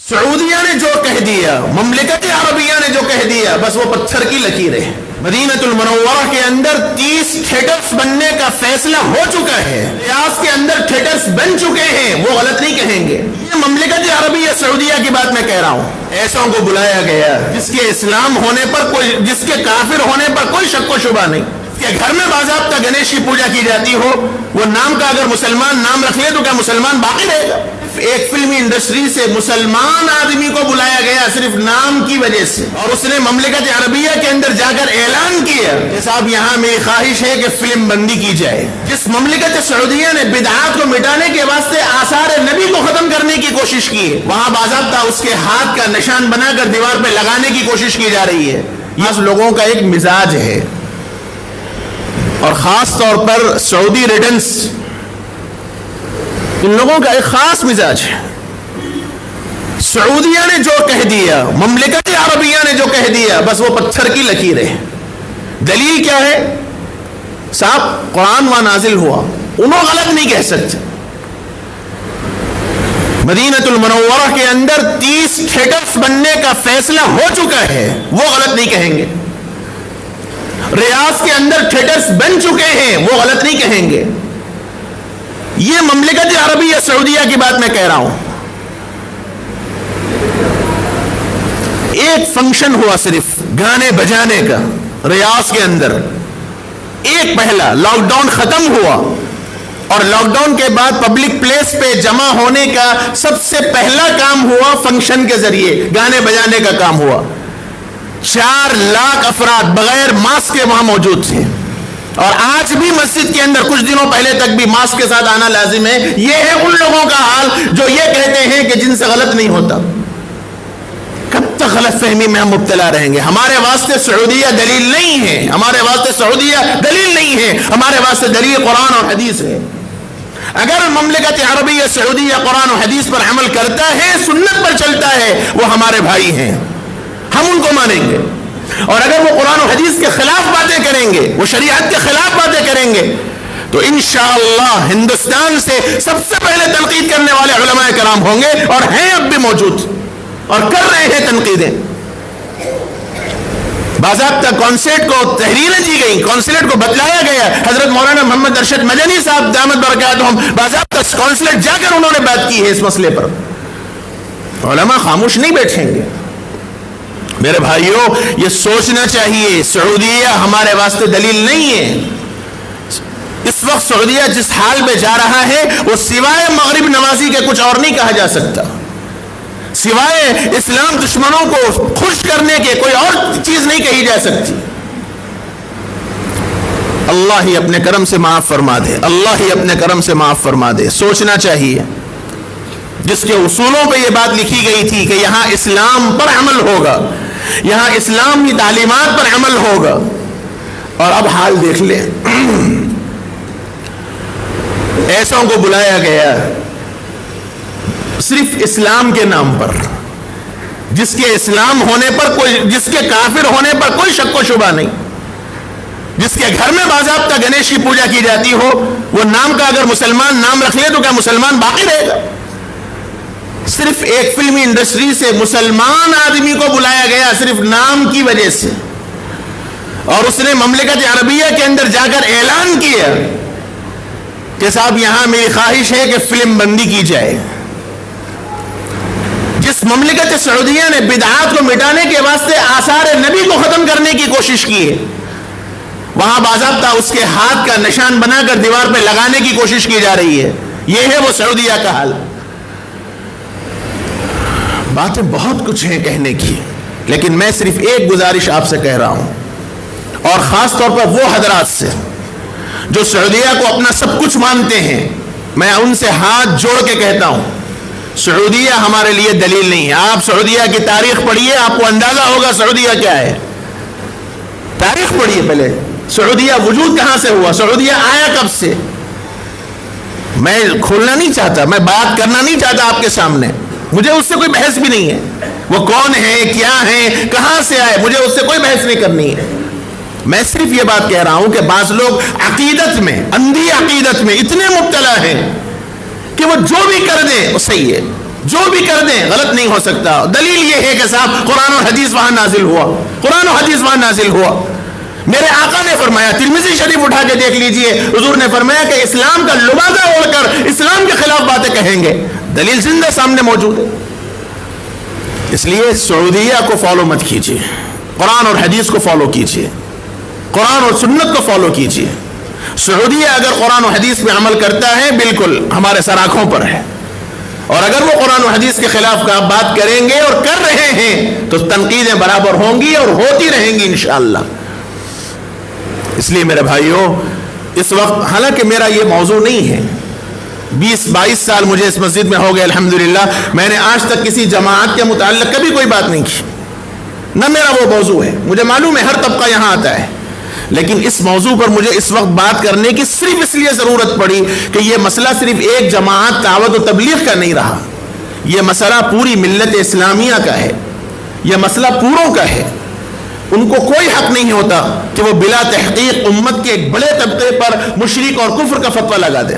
سعودیہ نے جو کہہ دیا، مملکت عربیہ نے جو کہہ دیا، بس وہ پتھر کی لکیریں۔ مدینہ المنورہ کے اندر 30 تھیٹرز بننے کا فیصلہ ہو چکا ہے، ریاض کے اندر تھیٹرز بن چکے ہیں، وہ غلط نہیں کہیں گے۔ یہ مملکت عربیہ سعودیہ کی بات میں کہہ رہا ہوں۔ ایسوں کو بلایا گیا جس کے اسلام ہونے پر جس کے کافر ہونے پر کوئی شک و شبہ نہیں، کہ گھر میں باضابطہ گنیش کی پوجا کی جاتی ہو، وہ نام کا اگر مسلمان نام رکھ لے تو کیا مسلمان باقی رہے گا؟ ایک فلمی انڈسٹری سے مسلمان آدمی کو بلایا گیا صرف نام کی وجہ سے، اور اس نے مملکت عربیہ کے اندر جا کر اعلان کیا کہ صاحب یہاں میری خواہش ہے کہ فلم بندی کی جائے۔ جس مملکت سعودیہ نے بدعات کو مٹانے کے واسطے آثار نبی کو ختم کرنے کی کوشش کی ہے، وہاں باضابطہ اس کے ہاتھ کا نشان بنا کر دیوار پہ لگانے کی کوشش کی جا رہی ہے۔ یہ لوگوں کا ایک مزاج ہے، اور خاص طور پر سعودی ریڈنس، ان لوگوں کا ایک خاص مزاج ہے۔ سعودیہ نے جو کہہ دیا، مملکت عربیہ نے جو کہہ دیا، بس وہ پتھر کی لکیریں۔ دلیل کیا ہے؟ صاحب قرآن وہاں نازل ہوا، انہوں غلط نہیں کہہ سکتے۔ مدینہ المنورہ کے اندر 30 تھیٹرز بننے کا فیصلہ ہو چکا ہے، وہ غلط نہیں کہیں گے۔ ریاض کے اندر تھیٹرز بن چکے ہیں، وہ غلط نہیں کہیں گے۔ یہ مملکت عربیہ سعودیہ کی بات میں کہہ رہا ہوں۔ ایک فنکشن ہوا صرف گانے بجانے کا ریاض کے اندر، ایک پہلا لاک ڈاؤن ختم ہوا، اور لاک ڈاؤن کے بعد پبلک پلیس پہ جمع ہونے کا سب سے پہلا کام ہوا فنکشن کے ذریعے گانے بجانے کا کام ہوا۔ 4 لاکھ افراد بغیر ماسک کے وہاں موجود تھے، اور آج بھی مسجد کے اندر کچھ دنوں پہلے تک بھی ماسک کے ساتھ آنا لازم ہے۔ یہ ہے ان لوگوں کا حال جو یہ کہتے ہیں کہ جن سے غلط نہیں ہوتا۔ کب تک غلط فہمی میں ہم مبتلا رہیں گے؟ ہمارے واسطے سعودیہ دلیل نہیں ہے، ہمارے واسطے سعودیہ دلیل نہیں ہے، ہمارے واسطے دلیل قرآن اور حدیث ہے۔ اگر مملکت عربیہ سعودیہ قرآن و حدیث پر عمل کرتا ہے، سنت پر چلتا ہے، وہ ہمارے بھائی ہیں، ہم ان کو مانیں گے۔ اور اگر وہ قرآن و حدیث کے خلاف باتیں کریں گے، وہ شریعت کے خلاف باتیں کریں گے، تو انشاءاللہ ہندوستان سے سب سے پہلے تنقید کرنے والے علماء کرام ہوں گے، اور ہیں اب بھی موجود، اور کر رہے ہیں تنقیدیں۔ باضابطہ کانسیٹ کو تحریریں دی گئی، کانسلیٹ کو بتلایا گیا۔ حضرت مولانا محمد ارشد مدنی صاحب دامت برکاتہم باضابطہ کانسلیٹ جا کر انہوں نے بات کی ہے اس مسئلے پر۔ علماء خاموش نہیں بیٹھیں گے۔ میرے بھائیوں، یہ سوچنا چاہیے، سعودیہ ہمارے واسطے دلیل نہیں ہے۔ اس وقت سعودیہ جس حال میں جا رہا ہے، وہ سوائے مغرب نوازی کے کچھ اور نہیں کہا جا سکتا، سوائے اسلام دشمنوں کو خوش کرنے کے کوئی اور چیز نہیں کہی جا سکتی۔ اللہ ہی اپنے کرم سے معاف فرما دے، اللہ ہی اپنے کرم سے معاف فرما دے۔ سوچنا چاہیے، جس کے اصولوں پہ یہ بات لکھی گئی تھی کہ یہاں اسلام پر عمل ہوگا، یہاں اسلام کی تعلیمات پر عمل ہوگا، اور اب حال دیکھ لیں۔ ایسوں کو بلایا گیا صرف اسلام کے نام پر، جس کے اسلام ہونے پر جس کے کافر ہونے پر کوئی شک و شبہ نہیں، جس کے گھر میں باضابطہ گنیش کی پوجا کی جاتی ہو، وہ نام کا اگر مسلمان نام رکھ لے تو کیا مسلمان باقی رہے گا؟ صرف ایک فلمی انڈسٹری سے مسلمان آدمی کو بلایا گیا صرف نام کی وجہ سے، اور اس نے مملکت عربیہ کے اندر جا کر اعلان کیا کہ صاحب یہاں میری خواہش ہے کہ فلم بندی کی جائے۔ جس مملکت سعودیہ نے بدعات کو مٹانے کے واسطے آثار نبی کو ختم کرنے کی کوشش کی ہے، وہاں باضابطہ اس کے ہاتھ کا نشان بنا کر دیوار پہ لگانے کی کوشش کی جا رہی ہے۔ یہ ہے وہ سعودیہ کا حال۔ باتیں بہت کچھ ہیں کہنے کی، لیکن میں صرف ایک گزارش آپ سے کہہ رہا ہوں، اور خاص طور پر وہ حضرات سے جو سعودیہ کو اپنا سب کچھ مانتے ہیں، میں ان سے ہاتھ جوڑ کے کہتا ہوں، سعودیہ ہمارے لیے دلیل نہیں ہے۔ آپ سعودیہ کی تاریخ پڑھیے، آپ کو اندازہ ہوگا سعودیہ کیا ہے۔ تاریخ پڑھیے پہلے، سعودیہ وجود کہاں سے ہوا، سعودیہ آیا کب سے۔ میں کھولنا نہیں چاہتا، میں بات کرنا نہیں چاہتا آپ کے سامنے، مجھے اس سے کوئی بحث بھی نہیں ہے، وہ کون ہے، کیا ہے، کہاں سے آئے، مجھے اس سے کوئی بحث نہیں کرنی ہے۔ میں صرف یہ بات کہہ رہا ہوں کہ بعض لوگ عقیدت میں، اندھی عقیدت میں اتنے مبتلا ہیں کہ وہ جو بھی کر دیں وہ صحیح ہے، جو بھی کر دیں غلط نہیں ہو سکتا. دلیل یہ ہے کہ صاحب قرآن اور حدیث وہاں نازل ہوا, قرآن و حدیث وہاں نازل ہوا. میرے آقا نے فرمایا, ترمذی شریف اٹھا کے دیکھ لیجئے, حضور نے فرمایا کہ اسلام کا لبادہ اوڑھ کر اسلام کے خلاف باتیں کہیں گے. دلیل زندہ سامنے موجود ہے. اس لیے سعودیہ کو فالو مت کیجیے, قرآن اور حدیث کو فالو کیجیے, قرآن اور سنت کو فالو کیجیے. سعودیہ اگر قرآن و حدیث پہ عمل کرتا ہے بالکل ہمارے سر آنکھوں پر ہے, اور اگر وہ قرآن و حدیث کے خلاف کا بات کریں گے اور کر رہے ہیں تو تنقیدیں برابر ہوں گی اور ہوتی رہیں گی انشاءاللہ. اس لیے میرے بھائیوں, اس وقت حالانکہ میرا یہ موضوع نہیں ہے, 20-22 سال مجھے اس مسجد میں ہو گئے الحمدللہ, میں نے آج تک کسی جماعت کے متعلق کبھی کوئی بات نہیں کی, نہ میرا وہ موضوع ہے. مجھے معلوم ہے ہر طبقہ یہاں آتا ہے, لیکن اس موضوع پر مجھے اس وقت بات کرنے کی صرف اس لیے ضرورت پڑی کہ یہ مسئلہ صرف ایک جماعت دعوت و تبلیغ کا نہیں رہا, یہ مسئلہ پوری ملت اسلامیہ کا ہے, یہ مسئلہ پوروں کا ہے. ان کو کوئی حق نہیں ہوتا کہ وہ بلا تحقیق امت کے ایک بڑے طبقے پر مشرک اور کفر کا فتویٰ لگا دیں.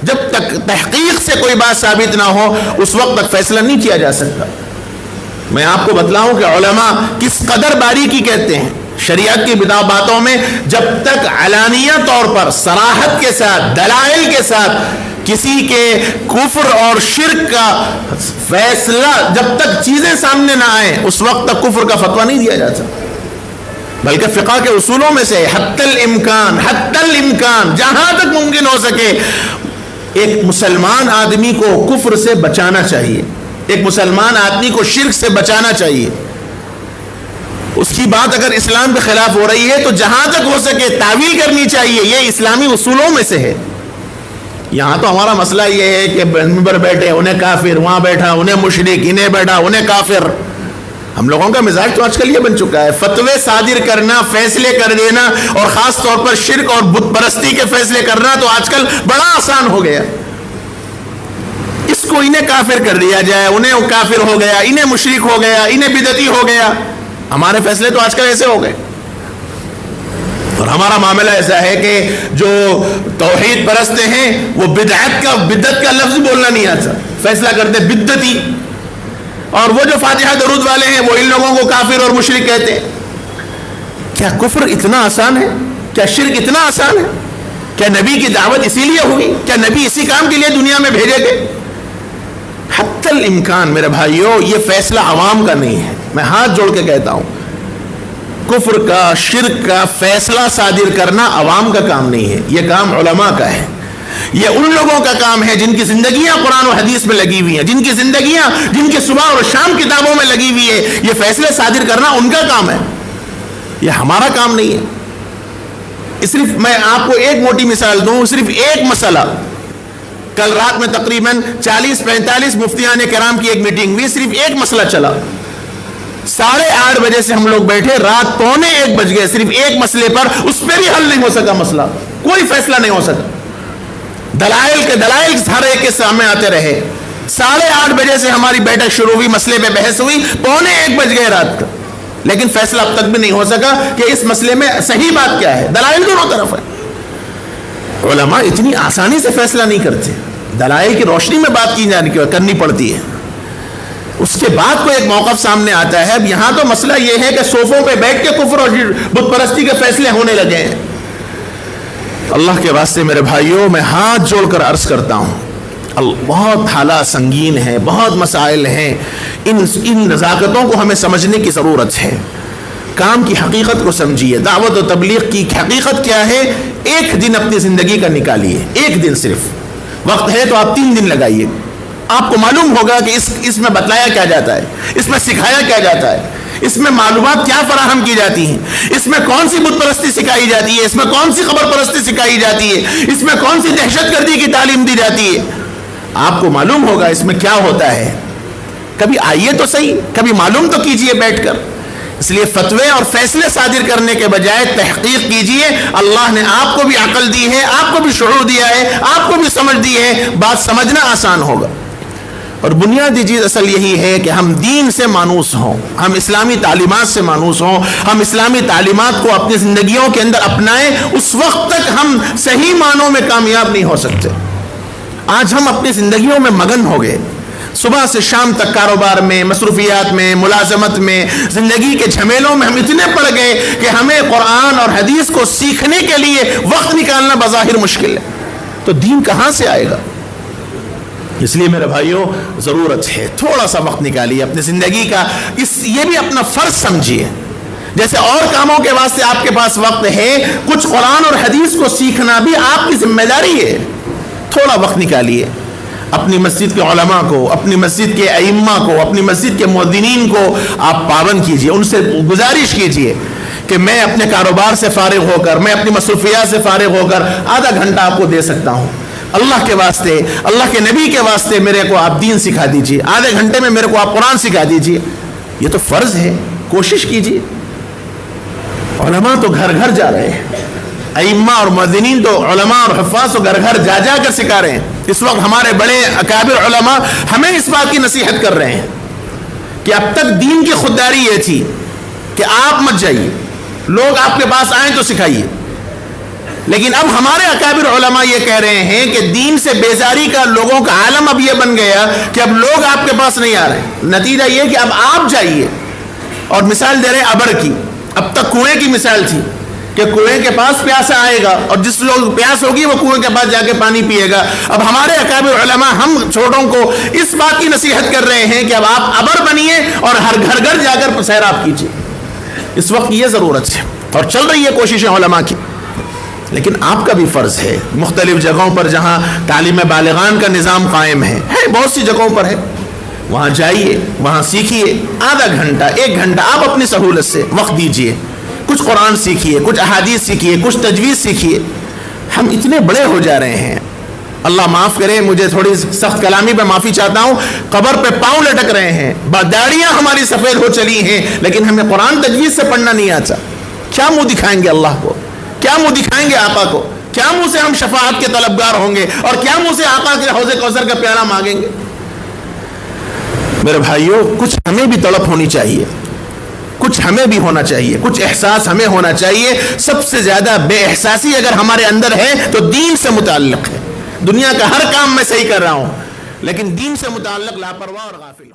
جب تک تحقیق سے کوئی بات ثابت نہ ہو اس وقت تک فیصلہ نہیں کیا جا سکتا. میں آپ کو بتلاؤں کہ علماء کس قدر باریکی کہتے ہیں شریعت کی باتوں میں. جب تک علانیہ طور پر صراحت کے ساتھ دلائل کے ساتھ کسی کے کفر اور شرک کا فیصلہ, جب تک چیزیں سامنے نہ آئیں اس وقت تک کفر کا فتویٰ نہیں دیا جاتا. بلکہ فقہ کے اصولوں میں سے حتی الامکان جہاں تک ممکن ہو سکے ایک مسلمان آدمی کو کفر سے بچانا چاہیے, ایک مسلمان آدمی کو شرک سے بچانا چاہیے. اس کی بات اگر اسلام کے خلاف ہو رہی ہے تو جہاں تک ہو سکے تعویل کرنی چاہیے. یہ اسلامی اصولوں میں سے ہے. یہاں تو ہمارا مسئلہ یہ ہے کہ منبر بیٹھے انہیں کافر, وہاں بیٹھا انہیں مشرک, انہیں بیٹھا انہیں کافر. ہم لوگوں کا مزاج تو آج کل یہ بن چکا ہے, فتوے صادر کرنا, فیصلے کر دینا, اور خاص طور پر شرک اور بت پرستی کے فیصلے کرنا تو آج کل بڑا آسان ہو گیا. اس کو انہیں کافر کر دیا جائے, انہیں کافر ہو گیا, انہیں مشرک ہو گیا, انہیں بدعتی ہو گیا. ہمارے فیصلے تو آج کل ایسے ہو گئے. اور ہمارا معاملہ ایسا ہے کہ جو توحید پرستے ہیں وہ بدعت کا لفظ بولنا نہیں آتا, فیصلہ کرتے بدعتی. اور وہ جو فاتحہ درود والے ہیں وہ ان لوگوں کو کافر اور مشرک کہتے ہیں. کیا کفر اتنا آسان ہے؟ کیا شرک اتنا آسان ہے؟ کیا نبی کی دعوت اسی لیے ہوئی؟ کیا نبی اسی کام کے لیے دنیا میں بھیجے گئے؟ حتی الامکان میرے بھائیوں یہ فیصلہ عوام کا نہیں ہے. میں ہاتھ جوڑ کے کہتا ہوں, کفر کا شرک کا فیصلہ صادر کرنا عوام کا کام نہیں ہے, یہ کام علماء کا ہے. یہ ان لوگوں کا کام ہے جن کی زندگیاں قرآن و حدیث میں لگی ہوئی ہیں, جن کی صبح اور شام کتابوں میں لگی ہوئی ہے. یہ فیصلے صادر کرنا ان کا کام ہے, یہ ہمارا کام نہیں ہے. صرف میں آپ کو ایک موٹی مثال دوں, صرف ایک مسئلہ. کل رات میں تقریباً 40-45 مفتیان کرام کی ایک میٹنگ ہوئی, صرف ایک مسئلہ چلا. 8:30 بجے سے ہم لوگ بیٹھے, رات 1:45 بج گئے صرف ایک مسئلے پر. اس پہ بھی حل نہیں ہو سکا مسئلہ, کوئی فیصلہ نہیں ہو سکا. دلائل ہر ایک کے سامنے آتے رہے. 8:30 بجے سے ہماری بیٹھک شروع ہوئی, مسئلے پہ بحث ہوئی, 1:45 بج گئے رات کا, لیکن فیصلہ اب تک بھی نہیں ہو سکا کہ اس مسئلے میں صحیح بات کیا ہے. دلائل دونوں طرف ہے. علماء اتنی آسانی سے فیصلہ نہیں کرتے, دلائل کی روشنی میں بات کرنی پڑتی ہے. اس کے بعد کوئی ایک موقف سامنے آتا ہے. اب یہاں تو مسئلہ یہ ہے کہ صوفوں پہ بیٹھ کے کفر اور بت پرستی کے فیصلے ہونے لگے ہیں. اللہ کے واسطے میرے بھائیوں میں ہاتھ جوڑ کر عرض کرتا ہوں, بہت حالات سنگین ہیں, بہت مسائل ہیں. ان نزاکتوں کو ہمیں سمجھنے کی ضرورت ہے. کام کی حقیقت کو سمجھیے. دعوت و تبلیغ کی حقیقت کیا ہے؟ ایک دن اپنی زندگی کا نکالیے, ایک دن صرف. وقت ہے تو آپ 3 دن لگائیے. آپ کو معلوم ہوگا کہ اس میں بتلایا کیا جاتا ہے, اس میں سکھایا کیا جاتا ہے, اس میں معلومات کیا فراہم کی جاتی ہیں, اس میں کون سی بت پرستی سکھائی جاتی ہے, اس میں کون سی قبر پرستی سکھائی جاتی ہے, اس میں کون سی دہشت گردی کی تعلیم دی جاتی ہے. آپ کو معلوم ہوگا اس میں کیا ہوتا ہے. کبھی آئیے تو صحیح, کبھی معلوم تو کیجئے بیٹھ کر. اس لیے فتوے اور فیصلے صادر کرنے کے بجائے تحقیق کیجئے. اللہ نے آپ کو بھی عقل دی ہے, آپ کو بھی شعور دیا ہے, آپ کو بھی سمجھ دی ہے, بات سمجھنا آسان ہوگا. اور بنیادی چیز اصل یہی ہے کہ ہم دین سے مانوس ہوں, ہم اسلامی تعلیمات سے مانوس ہوں, ہم اسلامی تعلیمات کو اپنی زندگیوں کے اندر اپنائیں. اس وقت تک ہم صحیح معنوں میں کامیاب نہیں ہو سکتے. آج ہم اپنی زندگیوں میں مگن ہو گئے, صبح سے شام تک کاروبار میں، مصروفیات میں، ملازمت میں، زندگی کے جھمیلوں میں ہم اتنے پڑ گئے کہ ہمیں قرآن اور حدیث کو سیکھنے کے لیے وقت نکالنا بظاہر مشکل ہے، تو دین کہاں سے آئے گا؟ اس لیے میرے بھائیوں ضرورت ہے تھوڑا سا وقت نکالیے اپنی زندگی کا، یہ بھی اپنا فرض سمجھیے، جیسے اور کاموں کے واسطے آپ کے پاس وقت ہے، کچھ قرآن اور حدیث کو سیکھنا بھی آپ کی ذمہ داری ہے۔ تھوڑا وقت نکالیے، اپنی مسجد کے علماء کو، اپنی مسجد کے ائمہ کو، اپنی مسجد کے مؤذنین کو آپ پابند کیجئے، ان سے گزارش کیجئے کہ میں اپنے کاروبار سے فارغ ہو کر، میں اپنی مصروفیات سے فارغ ہو کر آدھا گھنٹہ آپ کو دے سکتا ہوں، اللہ کے واسطے، اللہ کے نبی کے واسطے میرے کو آپ دین سکھا دیجئے، آدھے گھنٹے میں میرے کو آپ قرآن سکھا دیجئے، یہ تو فرض ہے، کوشش کیجئے۔ علماء تو گھر گھر جا رہے ہیں، ائمہ اور مؤذنین تو علماء اور حفاظ تو گھر گھر جا جا کر سکھا رہے ہیں۔ اس وقت ہمارے بڑے اکابر علماء ہمیں اس بات کی نصیحت کر رہے ہیں کہ اب تک دین کی خودداری یہ تھی کہ آپ مت جائیے، لوگ آپ کے پاس آئیں تو سکھائیے، لیکن اب ہمارے اکابر علماء یہ کہہ رہے ہیں کہ دین سے بیزاری کا لوگوں کا عالم اب یہ بن گیا کہ اب لوگ آپ کے پاس نہیں آ رہے، نتیجہ یہ کہ اب آپ جائیے۔ اور مثال دے رہے ہیں ابر کی، اب تک کنویں کی مثال تھی کہ کنویں کے پاس پیاسا آئے گا اور جس لوگ پیاس ہوگی وہ کنویں کے پاس جا کے پانی پیے گا۔ اب ہمارے اکابر علماء ہم چھوٹوں کو اس بات کی نصیحت کر رہے ہیں کہ اب آپ ابر بنیے اور ہر گھر گھر جا کر سیراب کیجیے۔ اس وقت یہ ضرورت ہے اور چل رہی ہے کوششیں علماء کی، لیکن آپ کا بھی فرض ہے مختلف جگہوں پر جہاں تعلیم بالغان کا نظام قائم ہے بہت سی جگہوں پر ہے، وہاں جائیے، وہاں سیکھیے، آدھا گھنٹہ 1 گھنٹہ آپ اپنی سہولت سے وقت دیجیے، کچھ قرآن سیکھیے، کچھ احادیث سیکھیے، کچھ تجوید سیکھیے۔ ہم اتنے بڑے ہو جا رہے ہیں، اللہ معاف کرے، مجھے تھوڑی سخت کلامی پہ معافی چاہتا ہوں، قبر پہ پاؤں لٹک رہے ہیں، داڑیاں ہماری سفید ہو چلی ہیں، لیکن ہمیں قرآن تجوید سے پڑھنا نہیں آتا۔ کیا منہ دکھائیں گے اللہ کو؟ کیا منہ دکھائیں گے آقا کو؟ کیا منہ سے ہم شفاعت کے طلبگار ہوں گے اور کیا منہ سے آقا کے حوض کوثر کا پیالہ مانگیں گے؟ میرے بھائیوں کچھ ہمیں بھی تڑپ ہونی چاہیے، کچھ ہمیں بھی ہونا چاہیے، کچھ احساس ہمیں ہونا چاہیے۔ سب سے زیادہ بے احساسی اگر ہمارے اندر ہے تو دین سے متعلق ہے۔ دنیا کا ہر کام میں صحیح کر رہا ہوں، لیکن دین سے متعلق لاپرواہ اور غافل ہوں۔